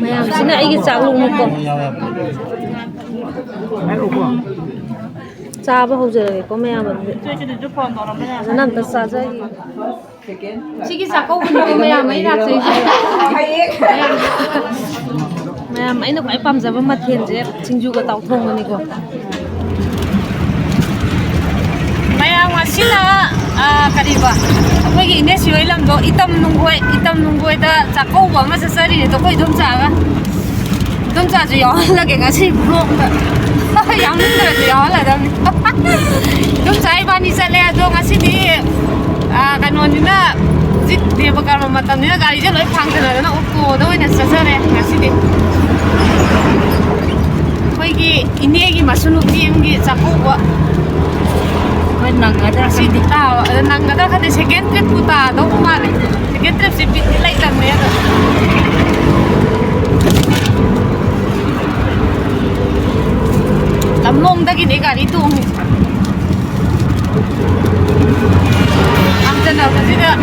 Mayam sini ai cái chảo luôn một cha bao giờ rồi có mayam rồi nó nằm tất xa rồi chỉ cái chảo câu cũng mayam mấy đặc gì mayam ấy nó phải pam ra với mặt thiền chứ chính du cái tàu thông này cô mayam xin là cái gì vậy mấy cái này xíu làm đồ itam nung quay ta chả câu quá mà sao đi tôi quay đông trà chỉ có là cái gì luôn đó yang đúng rồi chỉ có là đâu đông trà ban đi xe lẹ đâu ngay đi cái nón như na dịch đi vào cái mà tầm như là cái gì lấy phăng thế này nó ok đâu này sao này ngay đi mấy cái ini mà sunu cái chả câu quá nang ada si di nang ada kan second trip puta do mare second trip si bit lai lang ne lamong da gini gari tu am tan da si da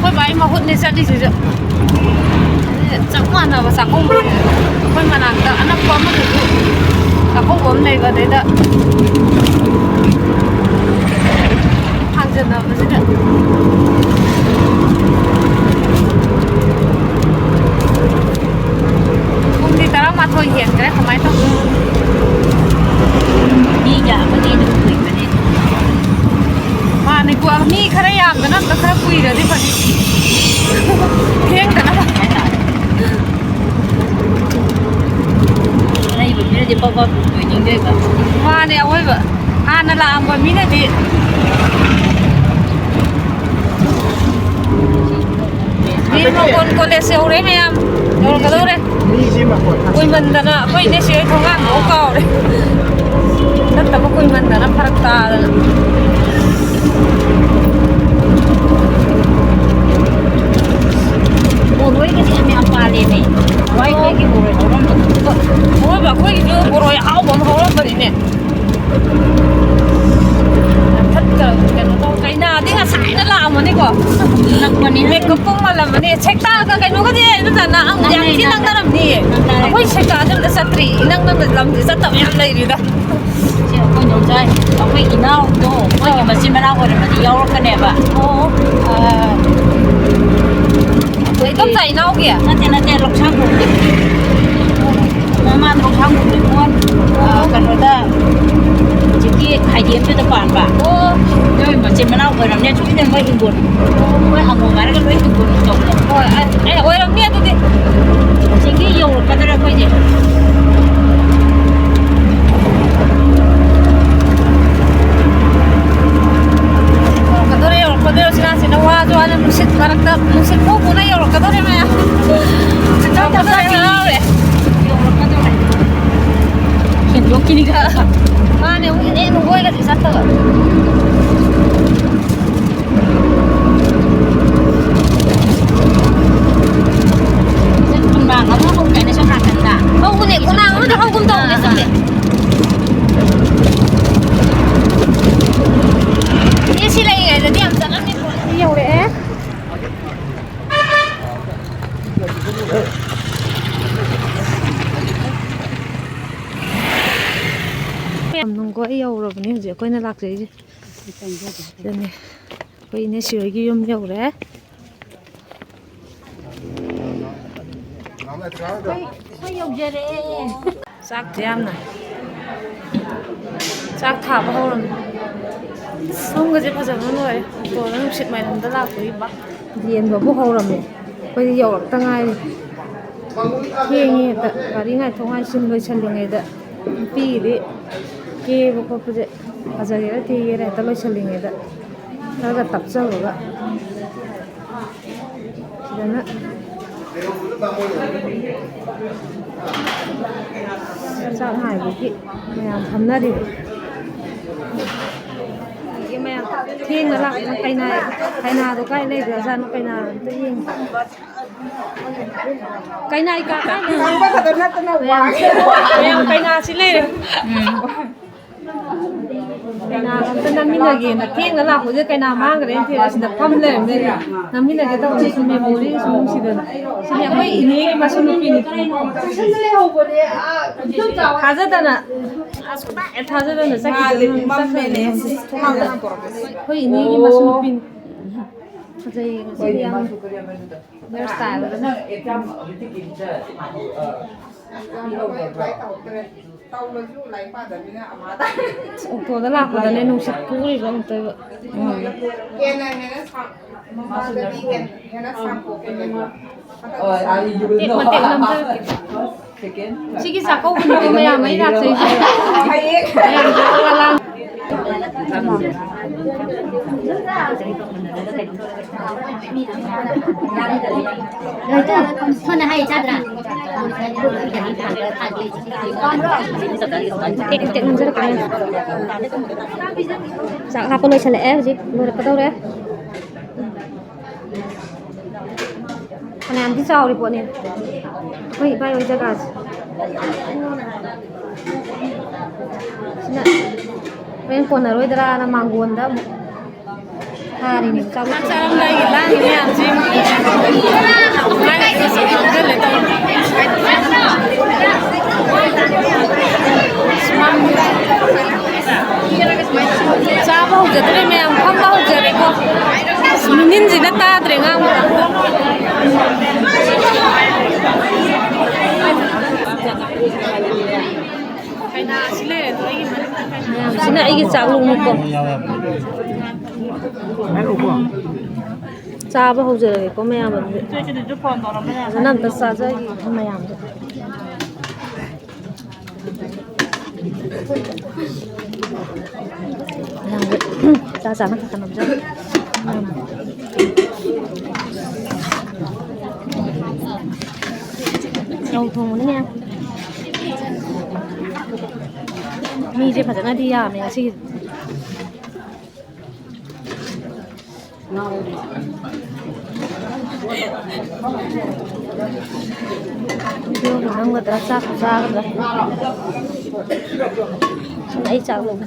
koi bai ma hut ne sa di si da chẳng mà sa ko koi mana da anak ko ma tu aku belum naik ke dia. Hanjir nak mesti dah. Mungkin di dalam matoi hian kan? Kemai tu? Ni ya, mesti tu kui mesti. Mana gua ni kerja am, kan? Tak kerja kui dah di mana? Hiang kan? Di bawah begini deh kan? Mana ya, woi bah, anak lah ambil mina di. Ni mau kon desi orang Mayam, orang kado deh. Koi mandana, koi desi itu kan, okau deh. Tetap koi mandana farak tak. Boroi ke sini apa ni? Why ke boroi orang? Boroi bah, koi itu boroi awam orang beri thật cái nó cái nào thì là sai nó làm mà đi qua mẹ cứ cũng mà làm mà đi check ta cái nó cái gì nó là ông yang thì năng ta làm gì ôi check ta cho nó sát trì năng làm gì sát tập em đây đi đó chị không nhớ chơi ông phải in nào đồ ôi mà xin mà nào rồi mà đi yêu cái này bà cái tấm giày nào kìa nó tên lục sang cùng mà lục sang cùng được luôn cần rồi ta chỉ kia hải yếm cho ta bản bà rồi mà trên mà nào rồi làm nên chú ý đến mấy hình buồn mấy hàng ngồi cái mấy hình buồn chồng rồi ai ơi làm nghe tôi đi chỉ kia dùng cái đó là cái gì cái đó sih nasi nawa tu ada musim karakter musim buku na yang cái đó đấy mà cái đó đấy hiện lúc kia cả mà nếu như em nuôi cái gì sát tờ bang nó không cái này cho hàng cả không cái này cũng nào nó không công đồng đấy sao vậy đi xí này là đi làm dẫn lắm đi nhiều đấy em không có yêu rồi nên giờ coi nó lạc gì đây này coi nó sửa cái yếm nhiều đấy coi yêu gì đấy sắc jam này sắc thả vào rồi không có gì bao giờ nó rồi tôi nó xịt mày làm tất là tôi bắt điền vào bốc hầu rồi này coi đi yêu tăng ai kia nghe ta cái đi ngay thông ai xin người chân đường này ta pi đi kia bốc hầu bây giờ cái thì cái này ta lôi chân đường này ta nó là tập sâu rồi ạ đó nữa sao hải với chị mày làm thấm ra đi cái mày thiên là cái này tôi cái này ra nó cái nào tự nhiên cái này cả cái này cái nào xin lên Kaina amta naminage na thengna lakhude kaina mangre thera sida pham lerme naminage ta su memory sum sida sini akoi ine masu nupi ni khajadana khajadana sakidana sakmene koi ine gi masu nupi ni khajai sidi am their style Ito na lang ako dali nung sit puri ba ito. Matik lang sa. Sige sa ko kung hindi maya may nasa isa. Ayan, dito lang. Ito, mana hai chadra. Tik lang sa kanya. Sa kapon ay sala eh, jik mo pa daw re. Ano ang disaw ri po ni. Uy, bayo jagas. Sina. Wen ko na roy dara na manggonda. Hari ni sa salam lagi lang ni am jim. Mai ko sa gele to. Sa bao jatre me am kham bao jare ko. Minin ji na ta dre ngam. Kaina sile to ai man. Sina ai gi chang lu ko. Chaba hau jare ko mayam de. Nam ta sa ja gi mayam de. Cha cha nó thật nằm rất. Đầu thùng nữa nha. Mi chỉ phải dẫn đi à mình chỉ. Video của nó người ta ra rồi. Này chào luôn.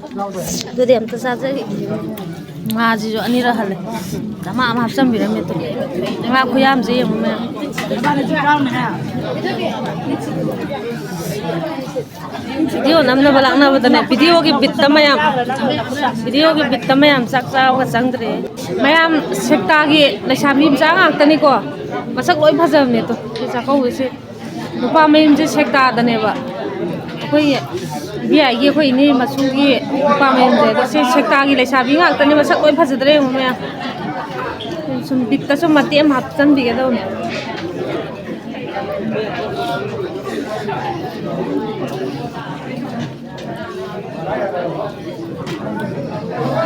Tôi điểm tôi ra cái mà gì rồi anh ra hả? Đã mà học xong rồi mình tôi. Mà cô làm gì mà mẹ? Video năm nào balang nào vậy? Video cái bit tâm Mayam. Video cái bit tâm Mayam sắc sao cái sáng thế. Mayam sekta cái lại xem phim sáng à? Tani ko. Mà sắc lỗi bao giờ này tôi. Cái sao có cái gì? Lúc mà mình chỉ sekta đó này vậy. Koi biya ye koi ni masugi pa men de se sekta gi le sabi ngak tani masak koi phajadre mo me sum bitta sum mati am hap chan bi ga do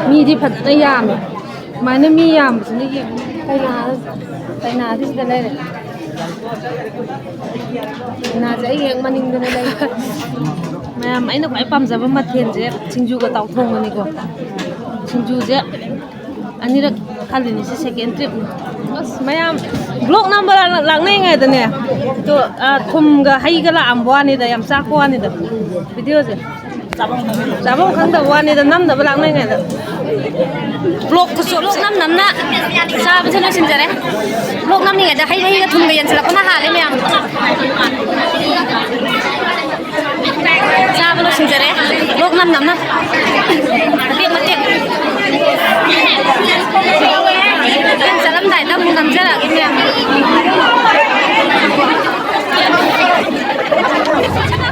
mi di phat na yam mai na mi yam ni gi kai na dis da le na dễ hiện mà ninh đây đây mà mấy nó phải pam ra với mặt thiền dễ chinh cái tàu thùng này cô chinh dễ anh đi được khăn thì sẽ second trip Mayam vlog number lặng này ngay đây nè to thùng cái hay cái là am bua này đây am sa bua này đây video gì Sabong khang đầu này đây năm đầu lặng này ngay đây vlog cái số vlog năm na sa bên nó xin đấy vlog năm này đây hay cái thùng cái gì là con hà đấy mẹ sa bên nó xin đấy vlog năm na tiệm mà tiệm salam đại tâm năm giờ là cái mẹ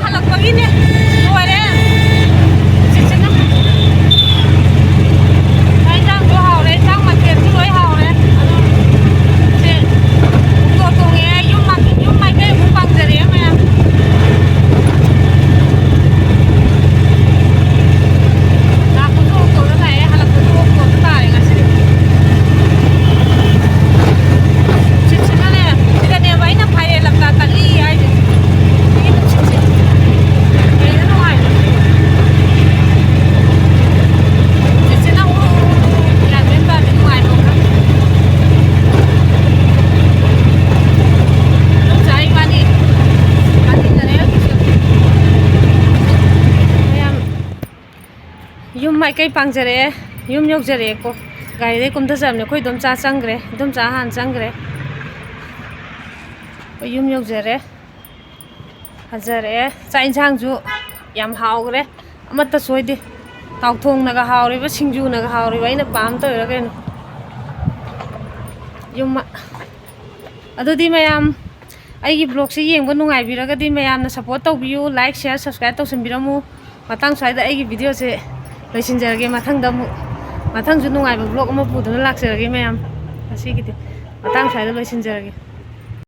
halak begini Chit ꯃꯥꯏꯀꯩ ꯄꯥꯡꯖꯔꯛꯑꯦ ꯌꯨꯝ ꯌꯧꯖꯔꯛꯑꯦꯀꯣ ꯒꯥꯔꯤꯗꯩ ꯀꯨꯝꯊꯖꯕꯅꯦ ꯑꯩꯈꯣꯏ ꯏꯗꯣꯝꯆꯥ ꯆꯪꯈ꯭ꯔꯦ ꯏꯗꯣꯝꯆꯥ ꯍꯥꯟꯅ ꯆꯪꯈ꯭ꯔꯦ ꯑꯩꯈꯣꯏ ꯌꯨꯝ ꯌꯧꯖꯔꯦ ꯐꯖꯔꯛꯑꯦ ꯆꯥꯛ ꯏꯟꯁꯥꯡꯁꯨ ꯌꯥꯝ ꯍꯥꯎꯈ꯭ꯔꯦ ꯑꯃꯠꯇ ꯁꯣꯏꯗꯦ ꯇꯥꯎꯊꯣꯡꯅꯒ ꯍꯥꯎꯔꯤꯕ ꯁꯤꯡꯖꯨꯅꯒ ꯍꯥꯎꯔꯤꯕ ꯑꯩꯅ ꯄꯥꯝ ꯇꯧꯔꯤꯔꯥ ꯀꯩꯅꯣ ꯌꯨꯝ ꯑꯗꯨꯗꯤ ꯃꯌꯥꯝ ꯑꯩꯒꯤ ꯕ꯭ꯂꯣꯒꯁꯦ ꯌꯦꯡꯕ ꯅꯨꯡꯉꯥꯏꯕꯤꯔꯒꯗꯤ ꯃꯌꯥꯝꯅ ꯁꯞꯄꯣꯔꯠ ꯇꯧꯕꯤꯌꯨ ꯂꯥꯏꯛ ꯁꯤꯌꯔ ꯁꯕꯁꯀ꯭ꯔꯥꯏꯕ ꯇꯧꯁꯟꯕꯤꯔꯝꯃꯨ ꯃꯇꯥꯡ ꯁ꯭ꯋꯥꯏꯗ ꯑꯩꯒꯤ ꯚꯤꯗꯤꯑꯣꯁꯦ ꯂꯣꯏꯁꯤꯟꯖꯔꯒꯦ ꯃꯊꯪꯁꯨ ꯅꯨꯡꯉꯥꯏꯕ ꯕ꯭ꯂꯣꯒ ꯑꯃ ꯄꯨꯗꯨꯅ ꯂꯥꯛꯆꯔꯒꯦ ꯃꯌꯥꯝ ꯉꯁꯤꯒꯤꯗꯤ ꯃꯇꯥꯡ ꯁ꯭ꯋꯥꯏꯗ ꯂꯣꯏꯁꯤꯟꯖꯔꯒꯦ